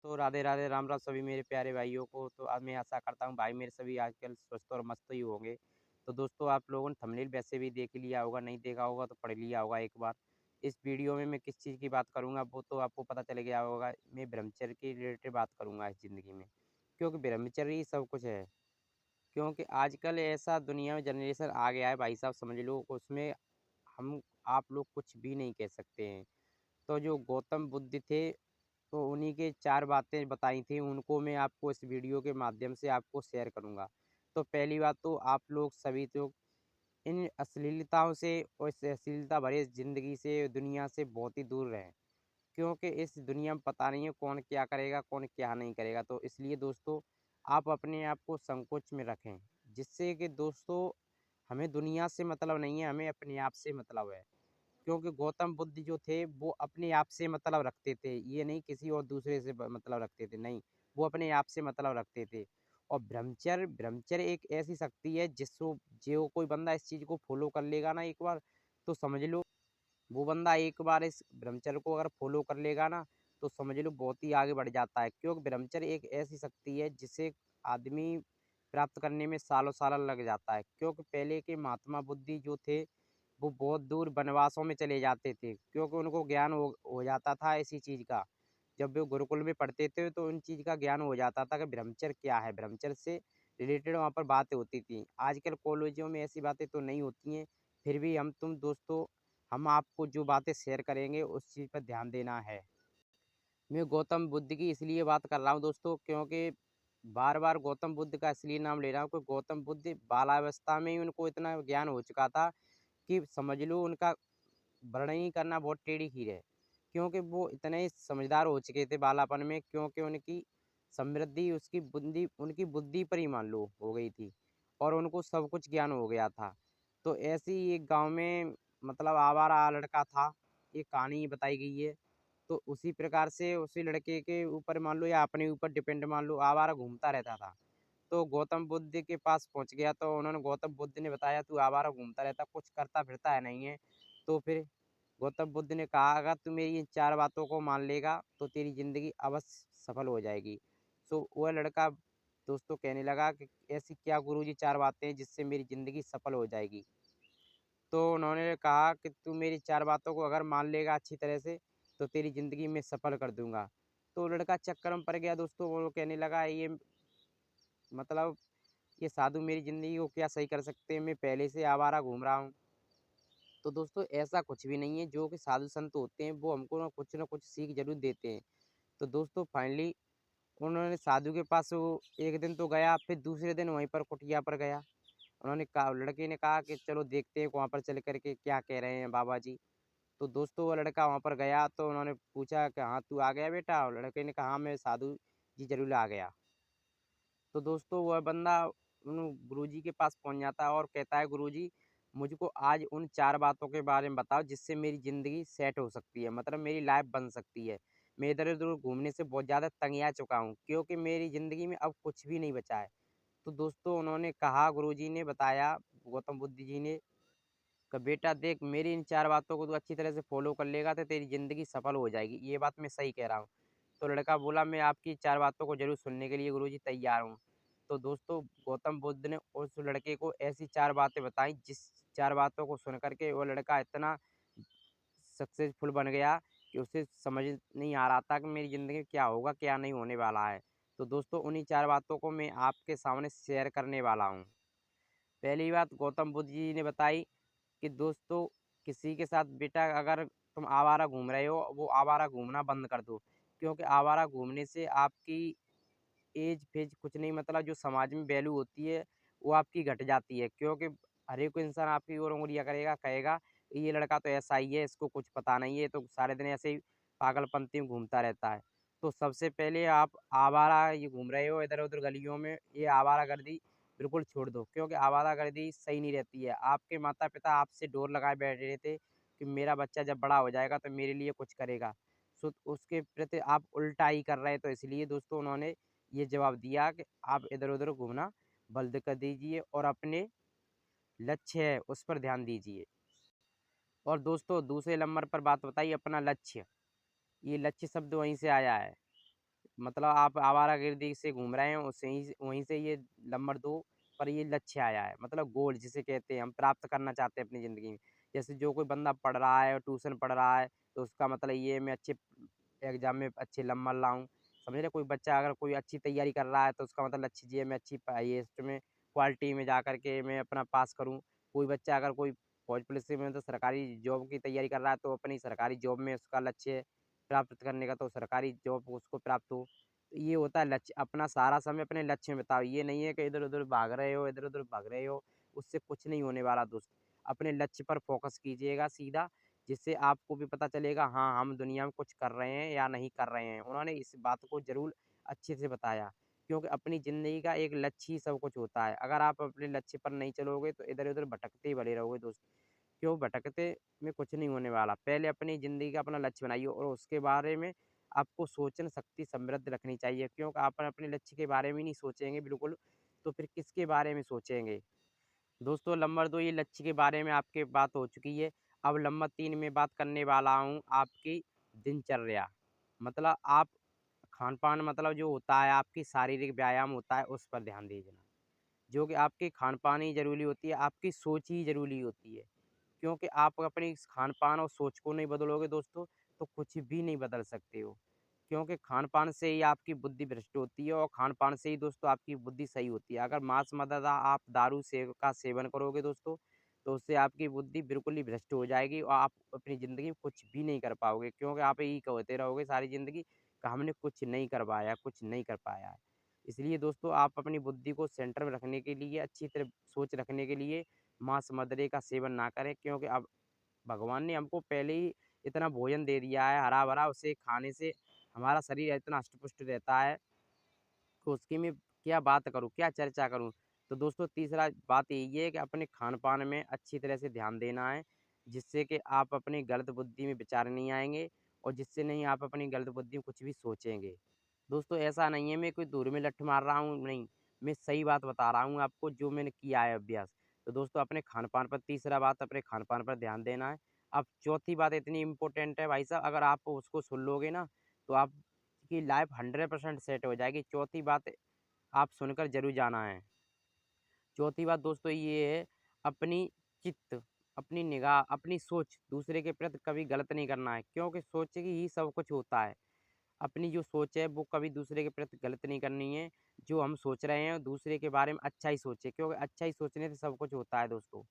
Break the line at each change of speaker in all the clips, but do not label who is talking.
तो राधे राधे राम राम सभी मेरे प्यारे भाइयों को। तो अब मैं आशा करता हूँ भाई मेरे सभी आजकल स्वस्थ और मस्त ही होंगे। तो दोस्तों आप लोगों ने थंबनेल वैसे भी देख लिया होगा, नहीं देखा होगा तो पढ़ लिया होगा एक बार। इस वीडियो में मैं किस चीज़ की बात करूँगा वो तो आपको पता चल गया होगा। मैं ब्रह्मचर्य के रिलेटेड बात करूँगा इस ज़िंदगी में, क्योंकि ब्रह्मचर्य ही सब कुछ है। क्योंकि आजकल ऐसा दुनिया में जनरेशन आ गया है भाई साहब, समझ लो उसमें हम आप लोग कुछ भी नहीं कह सकते हैं। तो जो गौतम बुद्ध थे, तो उन्हीं के 4 बातें बताई थी, उनको मैं आपको इस वीडियो के माध्यम से आपको शेयर करूँगा। तो पहली बात तो आप लोग सभी तो इन अश्लीलताओं से और इस अश्लीलता भरी ज़िंदगी से, दुनिया से बहुत ही दूर रहें। क्योंकि इस दुनिया में पता नहीं है कौन क्या करेगा, कौन क्या नहीं करेगा। तो इसलिए दोस्तों आप अपने आप को संकोच में रखें, जिससे कि दोस्तों हमें दुनिया से मतलब नहीं है, हमें अपने आप से मतलब है। क्योंकि गौतम बुद्ध जो थे वो अपने आप से मतलब रखते थे, ये नहीं किसी और दूसरे से मतलब रखते थे, नहीं, वो अपने आप से मतलब रखते थे। और ब्रह्मचर्य ब्रह्मचर्य एक ऐसी शक्ति है जिसको जो कोई बंदा इस चीज़ को फॉलो कर लेगा ना एक बार, तो समझ लो वो बंदा एक बार इस ब्रह्मचर्य को अगर फॉलो कर लेगा ना, तो समझ लो बहुत ही आगे बढ़ जाता है। क्योंकि ब्रह्मचर्य एक ऐसी शक्ति है जिसे आदमी प्राप्त करने में सालों साल लग जाता है। क्योंकि पहले के महात्मा बुद्धि जो थे वो बहुत दूर वनवासों में चले जाते थे, क्योंकि उनको ज्ञान हो जाता था इसी चीज़ का। जब वो गुरुकुल में पढ़ते थे तो उन चीज़ का ज्ञान हो जाता था कि ब्रह्मचर्य क्या है, ब्रह्मचर्य से रिलेटेड वहाँ पर बातें होती थी। आजकल कॉलेजों में ऐसी बातें तो नहीं होती हैं, फिर भी हम तुम दोस्तों हम आपको जो बातें शेयर करेंगे उस चीज़ पर ध्यान देना है। मैं गौतम बुद्ध की इसलिए बात कर रहा हूँ दोस्तों, क्योंकि बार बार गौतम बुद्ध का इसलिए नाम ले रहा हूँ कि गौतम बुद्ध बालावस्था में ही उनको इतना ज्ञान हो चुका था कि समझ लो उनका वर्णन ही करना बहुत टेढ़ी खीर है। क्योंकि वो इतने समझदार हो चुके थे बालापन में, क्योंकि उनकी समृद्धि उसकी बुद्धि उनकी बुद्धि पर ही मान लो हो गई थी और उनको सब कुछ ज्ञान हो गया था। तो ऐसे ही एक गांव में मतलब आवारा लड़का था, ये कहानी बताई गई है। तो उसी प्रकार से उसी लड़के के ऊपर मान लो या अपने ऊपर डिपेंड मान लो आवारा घूमता रहता था। तो गौतम बुद्ध के पास पहुंच गया, तो उन्होंने गौतम बुद्ध ने बताया तू आवारा घूमता रहता, कुछ करता फिरता है नहीं है। तो फिर गौतम बुद्ध ने कहा अगर तू मेरी इन 4 बातों को मान लेगा तो तेरी ज़िंदगी अवश्य सफल हो जाएगी। सो वह लड़का दोस्तों कहने लगा कि ऐसी क्या गुरुजी 4 बातें हैं जिससे मेरी ज़िंदगी सफल हो जाएगी। तो उन्होंने कहा कि तू मेरी 4 बातों को अगर मान लेगा अच्छी तरह से तो तेरी ज़िंदगी में सफल कर दूँगा। तो लड़का चक्कर में पड़ गया दोस्तों, वो कहने लगा ये मतलब ये साधु मेरी ज़िंदगी को क्या सही कर सकते हैं, मैं पहले से आवारा घूम रहा हूँ। तो दोस्तों ऐसा कुछ भी नहीं है, जो कि साधु संत होते हैं वो हमको ना कुछ सीख ज़रूर देते हैं। तो दोस्तों फाइनली उन्होंने साधु के पास वो एक दिन तो गया, फिर दूसरे दिन वहीं पर कुटिया पर गया। उन्होंने कहा लड़के ने कहा कि चलो देखते हैं वहाँ पर चल कर के क्या कह रहे हैं बाबा जी। तो दोस्तों वो लड़का वहाँ पर गया, तो उन्होंने पूछा कि हाँ तू आ गया बेटा? और लड़के ने कहा हाँ मैं साधु जी ज़रूर आ गया। तो दोस्तों वह बंदा उन गुरुजी के पास पहुँच जाता है और कहता है गुरुजी मुझको आज उन 4 बातों के बारे में बताओ जिससे मेरी ज़िंदगी सेट हो सकती है, मतलब मेरी लाइफ़ बन सकती है। मैं इधर-उधर घूमने से बहुत ज़्यादा तंगिया चुका हूँ, क्योंकि मेरी ज़िंदगी में अब कुछ भी नहीं बचा है। तो दोस्तों उन्होंने कहा, गुरुजी ने बताया, गौतम बुद्ध जी ने, कि बेटा देख मेरी इन 4 बातों को तू अच्छी तरह से फ़ॉलो कर लेगा तो तेरी ज़िंदगी सफल हो जाएगी। ये बात मैं सही कह रहा हूँ। तो लड़का बोला मैं आपकी 4 बातों को ज़रूर सुनने के लिए गुरुजी तैयार हूँ। तो दोस्तों गौतम बुद्ध ने उस लड़के को ऐसी 4 बातें बताई, जिस 4 बातों को सुन कर के वो लड़का इतना सक्सेसफुल बन गया कि उसे समझ नहीं आ रहा था कि मेरी ज़िंदगी में क्या होगा, क्या नहीं होने वाला है। तो दोस्तों उन्हीं 4 बातों को मैं आपके सामने शेयर करने वाला हूँ। पहली बात गौतम बुद्ध जी ने बताई कि दोस्तों किसी के साथ बेटा अगर तुम आवारा घूम रहे हो, वो आवारा घूमना बंद कर दो। क्योंकि आवारा घूमने से आपकी एज-फेज कुछ नहीं, मतलब जो समाज में वैल्यू होती है, वो आपकी घट जाती है। क्योंकि हर एक इंसान आपकी ओर उँगलियाँ करेगा, कहेगा ये लड़का तो ऐसा ही है, इसको कुछ पता नहीं है, ये तो सारे दिन ऐसे ही पागलपंती में घूमता रहता है। तो सबसे पहले आप आवारा ये घूम रहे हो इधर-उधर गलियों में, ये आवारागर्दी बिल्कुल छोड़ दो, क्योंकि आवारागर्दी सही नहीं रहती है। आपके माता-पिता आपसे डोर लगाए बैठे रहे थे कि मेरा बच्चा जब बड़ा हो जाएगा तो मेरे लिए कुछ करेगा। सो उसके प्रति आप उल्टा ही कर रहे हैं, तो इसलिए दोस्तों उन्होंने ये जवाब दिया कि आप इधर-उधर घूमना बंद कर दीजिए और अपने लक्ष्य है उस पर ध्यान दीजिए। और दोस्तों दूसरे नंबर पर बात बताइए अपना लक्ष्य। ये लक्ष्य शब्द वहीं से आया है। मतलब आप आवारागर्दी से घूम रहे हैं, उससे ही वहीं से ये नंबर 2 पर ये लक्ष्य आया है। मतलब गोल जिसे कहते हैं, हम प्राप्त करना चाहते हैं अपनी ज़िंदगी में। जैसे जो कोई बंदा पढ़ रहा है और ट्यूशन पढ़ रहा है, तो उसका मतलब ये है मैं अच्छे एग्ज़ाम में अच्छे नंबर लाऊँ। समझ रहे? कोई बच्चा अगर कोई अच्छी तैयारी कर रहा है, तो उसका मतलब लक्ष्य ये है मैं अच्छी हाईएस्ट में क्वालिटी में जा कर के मैं अपना पास करूँ। कोई बच्चा अगर कोई फौज पुलिस में तो सरकारी जॉब की तैयारी कर रहा है, तो अपनी सरकारी जॉब में उसका लक्ष्य है प्राप्त करने का, तो सरकारी जॉब उसको प्राप्त हो। तो ये होता है लक्ष्य, अपना सारा समय अपने लक्ष्य में बिताओ। ये नहीं है कि इधर-उधर भाग रहे हो, इधर-उधर भाग रहे हो, उससे कुछ नहीं होने वाला दोस्त। अपने लक्ष्य पर फ़ोकस कीजिएगा सीधा, जिससे आपको भी पता चलेगा हाँ, हम दुनिया में कुछ कर रहे हैं या नहीं कर रहे हैं। उन्होंने इस बात को ज़रूर अच्छे से बताया, क्योंकि अपनी ज़िंदगी का एक लक्ष्य ही सब कुछ होता है। अगर आप अपने लक्ष्य पर नहीं चलोगे, तो इधर-उधर भटकते ही भले रहोगे दोस्त। क्यों भटकते में कुछ नहीं होने वाला। पहले अपनी ज़िंदगी का अपना लक्ष्य बनाइए और उसके बारे में आपको सोचन शक्ति समृद्ध रखनी चाहिए। क्योंकि आप अपने लक्ष्य के बारे में नहीं सोचेंगे बिल्कुल, तो फिर किसके बारे में सोचेंगे? दोस्तों नंबर 2 ये लक्ष्य के बारे में आपकी बात हो चुकी है। अब नंबर 3 मैं बात करने वाला हूँ आपकी दिनचर्या। मतलब आप खान-पान मतलब जो होता है आपकी शारीरिक व्यायाम होता है उस पर ध्यान दीजिए। जो कि आपके खान-पान ही ज़रूरी होती है, आपकी सोच ही ज़रूरी होती है। क्योंकि आप अपनी इस खान-पान और सोच को नहीं बदलोगे दोस्तों, तो कुछ भी नहीं बदल सकते हो। क्योंकि खान-पान से ही आपकी बुद्धि भ्रष्ट होती है और खान-पान से ही दोस्तों आपकी बुद्धि सही होती है। अगर मांस-मदिरा आप दारू का सेवन करोगे दोस्तों, तो उससे आपकी बुद्धि बिल्कुल ही भ्रष्ट हो जाएगी और आप अपनी ज़िंदगी में कुछ भी नहीं कर पाओगे। क्योंकि आप यही कहते रहोगे सारी ज़िंदगी कि हमने कुछ नहीं कर पाया, कुछ नहीं कर पाया है। इसलिए दोस्तों आप अपनी बुद्धि को सेंटर में रखने के लिए, अच्छी तरह सोच रखने के लिए मांस-मदिरे का सेवन ना करें, क्योंकि अब भगवान ने हमको पहले ही इतना भोजन दे दिया है हरा-भरा, उसे खाने से हमारा शरीर इतना हष्ट-पुष्ट रहता है, तो उसकी मैं क्या बात करूँ, क्या चर्चा करूँ? तो दोस्तों तीसरा बात यही है कि अपने खान-पान में अच्छी तरह से ध्यान देना है, जिससे कि आप अपनी गलत बुद्धि में विचार नहीं आएँगे और जिससे नहीं आप अपनी गलत बुद्धि में कुछ भी सोचेंगे। दोस्तों ऐसा नहीं है मैं कोई धूल में लठ मार रहा हूँ, नहीं, मैं सही बात बता रहा हूँ आपको जो मैंने किया है अभ्यास। तो दोस्तों अपने खान-पान पर तीसरा बात अपने खान-पान पर ध्यान देना है। अब चौथी बात इतनी इम्पोर्टेंट है भाई साहब, अगर आप उसको सुन लोगे ना, तो आपकी लाइफ़ 100% सेट हो जाएगी। चौथी बात आप सुनकर ज़रूर जाना है। चौथी बात दोस्तों ये है, अपनी चित्त, अपनी निगाह, अपनी सोच दूसरे के प्रति कभी गलत नहीं करना है, क्योंकि सोच ही सब कुछ होता है। अपनी जो सोच है वो कभी दूसरे के प्रति गलत नहीं करनी है। जो हम सोच रहे हैं दूसरे के बारे में अच्छा ही सोचें, क्योंकि अच्छा ही सोचने से सब कुछ होता है दोस्तों।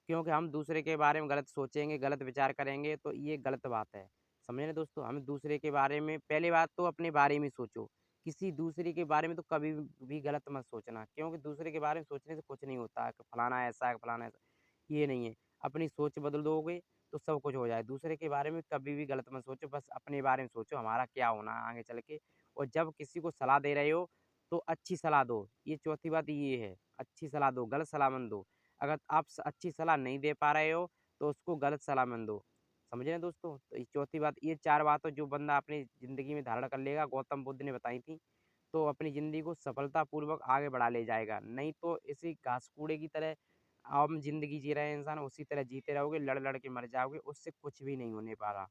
क्योंकि हम दूसरे के बारे में गलत सोचेंगे, गलत विचार करेंगे तो ये गलत बात है। समझे ना दोस्तों? हम दूसरे के बारे में पहली बात तो अपने बारे में सोचो। किसी दूसरे के बारे में तो कभी भी गलत मत सोचना, क्योंकि दूसरे के बारे में सोचने से कुछ नहीं होता है कि फलाना ऐसा है, फलाना ऐसा ये नहीं है। अपनी सोच बदल दोगे तो सब कुछ हो जाए। दूसरे के बारे में कभी भी गलत मत सोचो, बस अपने बारे में सोचो हमारा क्या होना है आगे चल के। और जब किसी को सलाह दे रहे हो तो अच्छी सलाह दो। ये चौथी बात ये है, अच्छी सलाह दो, गलत सलाह मत दो। अगर आप अच्छी सलाह नहीं दे पा रहे हो तो उसको गलत सलाह मत दो। समझे ना दोस्तों? तो ये चौथी बात, ये 4 बातें जो बंदा अपनी ज़िंदगी में धारण कर लेगा, गौतम बुद्ध ने बताई थी, तो अपनी ज़िंदगी को सफलतापूर्वक आगे बढ़ा ले जाएगा। नहीं तो इसी घास-कूड़े की तरह आम ज़िंदगी जी रहे हैं इंसान, उसी तरह जीते रहोगे, लड़-लड़ के मर जाओगे, उससे कुछ भी नहीं होने वाला।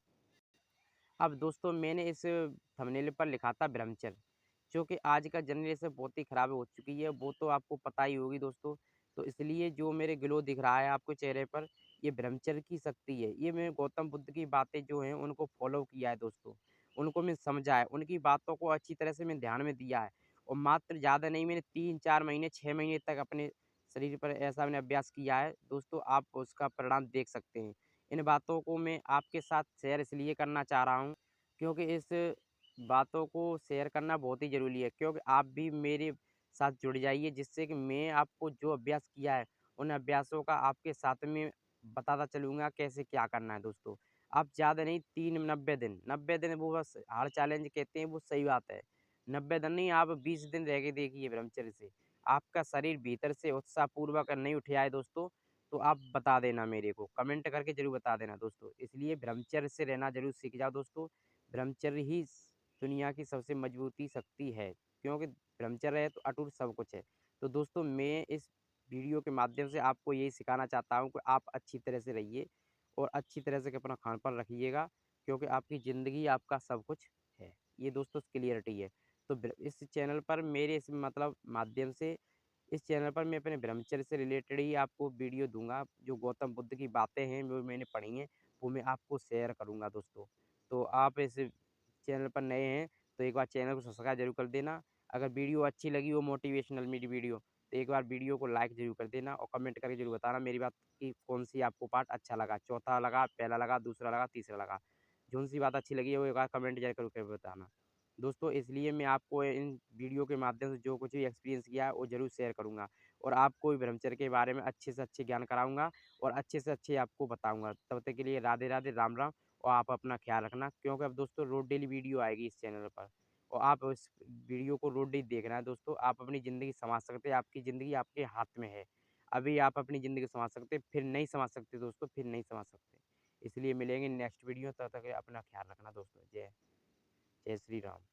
अब दोस्तों मैंने इस थंबनेल पर लिखा था ब्रह्मचर्य, जो कि आज का जनरेशन बहुत ही खराब हो चुकी है, वो तो आपको पता ही होगी दोस्तों। तो इसलिए जो मेरे ग्लो दिख रहा है आपको चेहरे पर, ये ब्रह्मचर्य की शक्ति है। ये मैं गौतम बुद्ध की बातें जो हैं उनको फ़ॉलो किया है दोस्तों। उनको मैं समझा है, उनकी बातों को अच्छी तरह से मैं ध्यान में दिया है और मात्र ज़्यादा नहीं मैंने 3-4 महीने, 6 महीने तक अपने शरीर पर ऐसा मैंने अभ्यास किया है। दोस्तों आप उसका परिणाम देख सकते हैं। इन बातों को मैं आपके साथ शेयर इसलिए करना चाह रहा हूँ, क्योंकि इस बातों को शेयर करना बहुत ही ज़रूरी है, क्योंकि आप भी मेरे साथ जुड़ जाइए, जिससे कि मैं आपको जो अभ्यास किया है, उन अभ्यासों का आपके साथ में बताता चलूँगा कैसे क्या करना है दोस्तों। आप ज़्यादा नहीं 3 90 दिन वो बस हार्ड चैलेंज कहते हैं वो सही बात है। 90 दिन नहीं आप 20 दिन रह के देखिए ब्रह्मचर्य से। आपका शरीर भीतर से उत्साहपूर्वक नहीं उठ आए दोस्तों, तो आप बता देना मेरे को, कमेंट करके ज़रूर बता देना दोस्तों। इसलिए ब्रह्मचर्य से रहना ज़रूर सीख जाओ दोस्तों। ब्रह्मचर्य ही दुनिया की सबसे मजबूती शक्ति है, क्योंकि ब्रह्मचर्य है तो अटूट सब कुछ है। तो दोस्तों मैं इस वीडियो के माध्यम से आपको यही सिखाना चाहता हूँ कि आप अच्छी तरह से रहिए और अच्छी तरह से अपना खान-पान रखिएगा, क्योंकि आपकी ज़िंदगी आपका सब कुछ है। ये दोस्तों क्लियरिटी है। तो इस चैनल पर मेरे इस मतलब माध्यम से इस चैनल पर मैं अपने ब्रह्मचर्य से रिलेटेड ही आपको वीडियो दूँगा। जो गौतम बुद्ध की बातें हैं, वो मैंने पढ़ी हैं, वो मैं आपको शेयर करूँगा दोस्तों। तो आप इस चैनल पर नए हैं, तो एक बार चैनल को सब्सक्राइब ज़रूर कर देना। अगर वीडियो अच्छी लगी हो मोटिवेशनल मेरी वीडियो, तो एक बार वीडियो को लाइक ज़रूर कर देना और कमेंट करके ज़रूर बताना मेरी बात की कौन-सी आपको पार्ट अच्छा लगा, चौथा लगा, पहला लगा, दूसरा लगा, तीसरा लगा। जोन-सी बात अच्छी लगी है, वो एक बार कमेंट ज़रूर करके बताना। दोस्तों इसलिए मैं आपको इन वीडियो के माध्यम से जो कुछ भी एक्सपीरियंस किया है वो ज़रूर शेयर करूँगा और आपको भी ब्रह्मचर्य के बारे में अच्छे से अच्छे ज्ञान कराऊँगा और अच्छे से अच्छे आपको बताऊँगा। तब तक के लिए राधे राधे, राम राम और आप अपना ख्याल रखना क्योंकि अब दोस्तों रोज़ डेली वीडियो आएगी इस चैनल पर और आप इस वीडियो को रोज़ डेली देखना है दोस्तों। आप अपनी ज़िंदगी संवार सकते हैं, आपकी ज़िंदगी आपके हाथ में है। अभी आप अपनी ज़िंदगी संवार सकते हैं, फिर नहीं संवार सकते दोस्तों, फिर नहीं संवार सकते। इसलिए मिलेंगे नेक्स्ट वीडियो, तब तक के लिए अपना ख्याल रखना दोस्तों। जय जय श्री राम।